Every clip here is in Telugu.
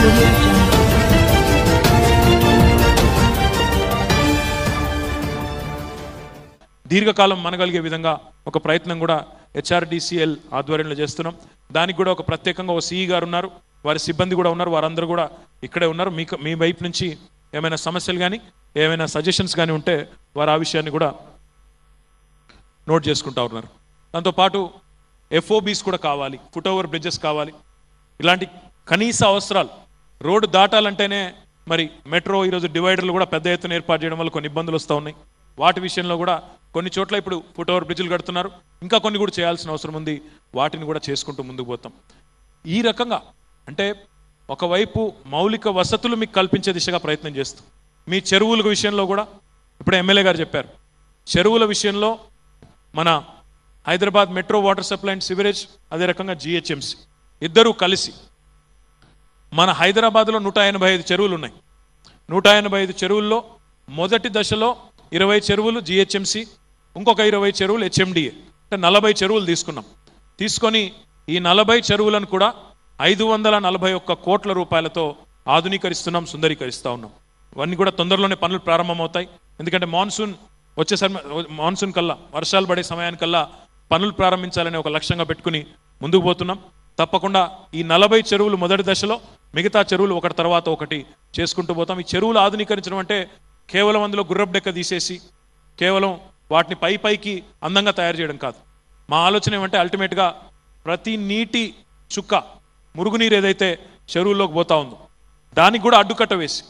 audio jungle. దీర్ఘకాలం మనగలిగే విధంగా ఒక ప్రయత్నం కూడా హెచ్ఆర్డిసిఎల్ ఆధ్వర్యంలో చేస్తున్నాం. దానికి కూడా ఒక ప్రత్యేకంగా ఒక సిఈ గారు ఉన్నారు, వారి సిబ్బంది కూడా ఉన్నారు, వారందరూ కూడా ఇక్కడే ఉన్నారు. మీ వైపు నుంచి ఏమైనా సమస్యలు కానీ ఏమైనా సజెషన్స్ కానీ ఉంటే వారు ఆ విషయాన్ని కూడా నోట్ చేసుకుంటా ఉన్నారు. దాంతోపాటు ఎఫ్ఓబీస్ కూడా కావాలి, ఫుట్ ఓవర్ బ్రిడ్జెస్ కావాలి. ఇలాంటి కనీస అవసరాలు, రోడ్డు దాటాలంటేనే మరి మెట్రో ఈరోజు డివైడర్లు కూడా పెద్ద ఎత్తున ఏర్పాటు చేయడం వల్ల కొన్ని ఇబ్బందులు వస్తూ ఉన్నాయి. వాటి విషయంలో కూడా కొన్ని చోట్ల ఇప్పుడు ఫుట్ ఓవర్ బ్రిడ్జ్లు కడుతున్నారు, ఇంకా కొన్ని కూడా చేయాల్సిన అవసరం ఉంది. వాటిని కూడా చేసుకుంటూ ముందుకు పోతాం. ఈ రకంగా అంటే ఒకవైపు మౌలిక వసతులు మీకు కల్పించే దిశగా ప్రయత్నం చేస్తాం. మీ చెరువుల విషయంలో కూడా ఇప్పుడే ఎమ్మెల్యే గారు చెప్పారు, చెరువుల విషయంలో మన Hyderabad metro water supply and sewerage, అదే రకంగా జిహెచ్ఎంసి ఇద్దరూ కలిసి మన హైదరాబాద్లో 185 చెరువులు ఉన్నాయి. 185 చెరువుల్లో మొదటి దశలో 20 చెరువులు జిహెచ్ఎంసి, ఇంకొక 20 చెరువులు హెచ్ఎండిఏ, అంటే 40 చెరువులు తీసుకొని ఈ 40 చెరువులను కూడా 541 కోట్ల రూపాయలతో ఆధునీకరిస్తున్నాం, సుందరీకరిస్తూ ఉన్నాం. ఇవన్నీ కూడా తొందరలోనే పనులు ప్రారంభమవుతాయి. ఎందుకంటే మాన్సూన్ కల్లా, వర్షాలు పడే సమయానికల్లా పనులు ప్రారంభించాలని ఒక లక్ష్యంగా పెట్టుకుని ముందుకు పోతున్నాం. తప్పకుండా ఈ 40 చెరువులు మొదటి దశలో, మిగతా చెరువులు ఒకటి తర్వాత ఒకటి చేసుకుంటూ పోతాం. ఈ చెరువులు ఆధునీకరించడం అంటే కేవలం అందులో గుర్రపు డెక్క తీసేసి కేవలం వాటిని పైకి అందంగా తయారు చేయడం కాదు. మా ఆలోచన ఏమంటే అల్టిమేట్గా ప్రతి నీటి చుక్క, మురుగునీరు ఏదైతే చెరువుల్లోకి పోతా ఉందో దానికి కూడా అడ్డుకట్ట వేసి,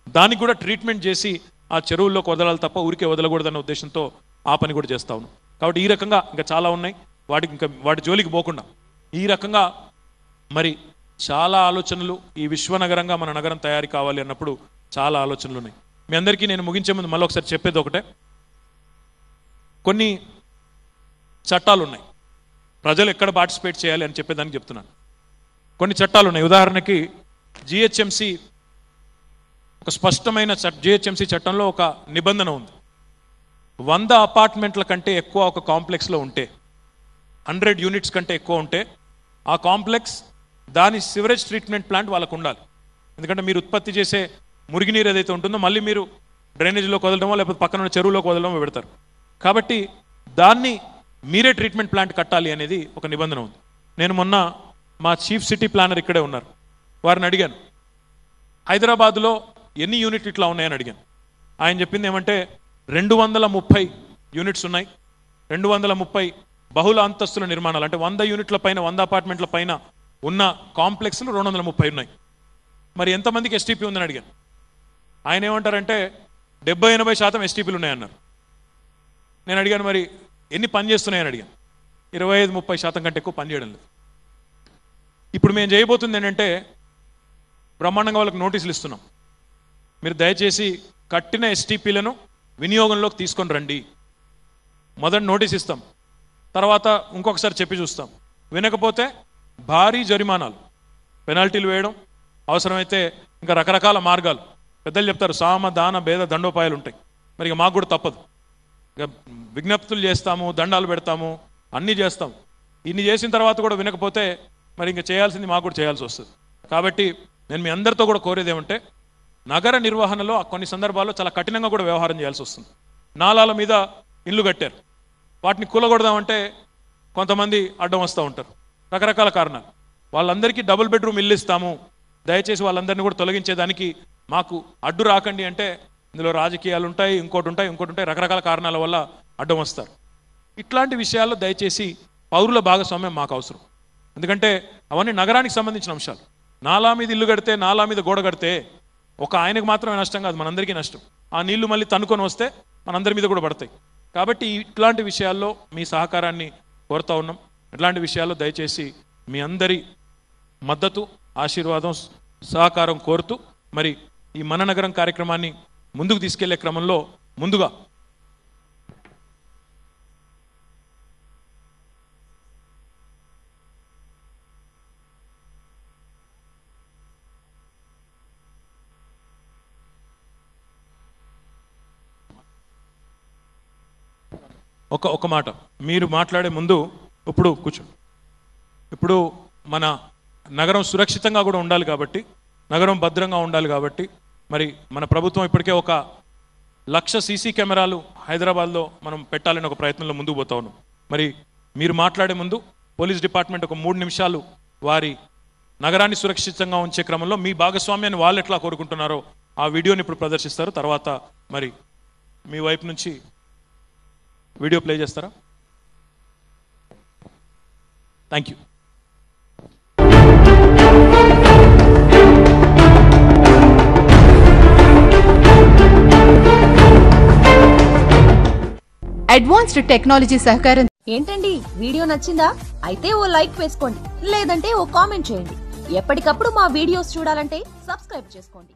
దానికి కూడా ట్రీట్మెంట్ చేసి ఆ చెరువుల్లోకి వదలాలి తప్ప ఊరికే వదలకూడదన్న ఉద్దేశంతో ఆ పని కూడా చేస్తూ ఉన్నాం. కాబట్టి ఈ రకంగా ఇంకా చాలా ఉన్నాయి, వాటి జోలికి పోకుండా ఈ రకంగా మరి చాలా ఆలోచనలు, ఈ విశ్వనగరంగా మన నగరం తయారీ కావాలి అన్నప్పుడు చాలా ఆలోచనలు ఉన్నాయి. మీ అందరికీ నేను ముగించే ముందు మళ్ళీ ఒకసారి చెప్పేది ఒకటే, కొన్ని చట్టాలు ఉన్నాయి, ప్రజలు ఎక్కడ పార్టిసిపేట్ చేయాలి అని చెప్పేదానికి చెప్తున్నాను. కొన్ని చట్టాలు ఉన్నాయి. ఉదాహరణకి జిహెచ్ఎంసి ఒక స్పష్టమైన జిహెచ్ఎంసి చట్టంలో ఒక నిబంధన ఉంది. 100 అపార్ట్మెంట్ల కంటే ఎక్కువ ఒక కాంప్లెక్స్లో ఉంటే, 100 యూనిట్స్ కంటే ఎక్కువ ఉంటే ఆ కాంప్లెక్స్ దాని సివరేజ్ ట్రీట్మెంట్ ప్లాంట్ వాళ్ళకు ఉండాలి. ఎందుకంటే మీరు ఉత్పత్తి చేసే మురుగునీరు ఏదైతే ఉంటుందో మళ్ళీ మీరు డ్రైనేజీలోకి వదలడమో లేకపోతే పక్కన ఉన్న చెరువులోకి వదలడమో పెడతారు. కాబట్టి దాన్ని మీరే ట్రీట్మెంట్ ప్లాంట్ కట్టాలి అనేది ఒక నిబంధన ఉంది. నేను మొన్న మా చీఫ్ సిటీ ప్లానర్ ఇక్కడే ఉన్నారు, వారిని అడిగాను హైదరాబాద్లో ఎన్ని యూనిట్లు ఇట్లా ఉన్నాయని అడిగాను. ఆయన చెప్పింది ఏమంటే 230 యూనిట్స్ ఉన్నాయి. 230 బహుళ అంతస్తుల నిర్మాణాలు, అంటే 100 యూనిట్ల పైన, 100 అపార్ట్మెంట్ల పైన ఉన్న కాంప్లెక్స్లు 230 ఉన్నాయి. మరి ఎంతమందికి ఎస్టీపీ ఉందని అడిగాను. ఆయన ఏమంటారంటే 70-80% ఎస్టీపీలు ఉన్నాయన్నారు. నేను అడిగాను మరి ఎన్ని పని చేస్తున్నాయని అడిగాను. 25-30% కంటే ఎక్కువ పని చేయడం లేదు. ఇప్పుడు మేము చేయబోతుంది ఏంటంటే బ్రహ్మాండంగా వాళ్ళకి నోటీసులు ఇస్తున్నాం, మీరు దయచేసి కట్టిన ఎస్టీపీలను వినియోగంలోకి తీసుకొని రండి. మొదటి నోటీస్ ఇస్తాం, తర్వాత ఇంకొకసారి చెప్పి చూస్తాం, వినకపోతే భారీ జరిమానాలు, పెనాల్టీలు వేయడం, అవసరమైతే ఇంకా రకరకాల మార్గాలు. పెద్దలు చెప్తారు సామ దాన భేద దండోపాయాలు ఉంటాయి. మరి ఇక మాకు కూడా తప్పదు, ఇక విజ్ఞప్తులు చేస్తాము, దండాలు పెడతాము, అన్నీ చేస్తాం. ఇన్ని చేసిన తర్వాత కూడా వినకపోతే మరి ఇంకా చేయాల్సింది మాకు కూడా చేయాల్సి వస్తుంది. కాబట్టి నేను మీ అందరితో కూడా కోరేది ఏమంటే నగర నిర్వహణలో కొన్ని సందర్భాల్లో చాలా కఠినంగా కూడా వ్యవహారం చేయాల్సి వస్తుంది. నాలాల మీద ఇల్లు కట్టారు, వాటిని కూలగొడదామంటే కొంతమంది అడ్డం వస్తూ ఉంటారు, రకరకాల కారణాలు. వాళ్ళందరికీ డబుల్ బెడ్రూమ్ ఇల్లు ఇస్తాము, దయచేసి వాళ్ళందరినీ కూడా తొలగించేదానికి మాకు అడ్డు రాకండి అంటే ఇందులో రాజకీయాలు ఉంటాయి, ఇంకోటి ఉంటాయి, రకరకాల కారణాల వల్ల అడ్డం వస్తారు. ఇట్లాంటి విషయాల్లో దయచేసి పౌరుల భాగస్వామ్యం మాకు అవసరం. ఎందుకంటే అవన్నీ నగరానికి సంబంధించిన అంశాలు. నాలా మీద ఇల్లు కడితే, నాలా మీద గోడ కడితే ఒక ఆయనకు మాత్రమే నష్టం కాదు, మనందరికీ నష్టం. ఆ నీళ్లు మళ్ళీ తనుకొని వస్తే మనందరి మీద కూడా పడతాయి. కాబట్టి ఇట్లాంటి విషయాల్లో మీ సహకారాన్ని కోరుతా ఉన్నాం. ఇట్లాంటి విషయాల్లో దయచేసి మీ అందరి మద్దతు, ఆశీర్వాదం, సహకారం కోరుతూ మరి ఈ మన నగరం కార్యక్రమాన్ని ముందుకు తీసుకెళ్లే క్రమంలో ముందుగా ఒక మాట మీరు మాట్లాడే ముందు ఇప్పుడు కూర్చో. ఇప్పుడు మన నగరం సురక్షితంగా కూడా ఉండాలి కాబట్టి నగరం భద్రంగా ఉండాలి. కాబట్టి మరి మన ప్రభుత్వం ఇప్పటికే 1,00,000 సీసీ కెమెరాలు హైదరాబాద్లో మనం పెట్టాలని ఒక ప్రయత్నంలో ముందుకు పోతా ఉన్నాం. మరి మీరు మాట్లాడే ముందు పోలీస్ డిపార్ట్మెంట్ ఒక 3 నిమిషాలు వారి నగరాన్ని సురక్షితంగా ఉంచే క్రమంలో మీ భాగస్వామ్యాన్ని వాళ్ళు ఎట్లా కోరుకుంటున్నారో ఆ వీడియోని ఇప్పుడు ప్రదర్శిస్తారు. తర్వాత మరి మీ వైపు నుంచి వీడియో ప్లే చేస్తారా? Thank you. అడ్వాన్స్డ్ టెక్నాలజీ సహకారం. ఏంటండి వీడియో నచ్చిందా? అయితే ఓ లైక్ వేసుకోండి, లేదంటే ఓ కామెంట్ చేయండి. ఎప్పటికప్పుడు మా వీడియోస్ చూడాలంటే సబ్స్క్రైబ్ చేసుకోండి.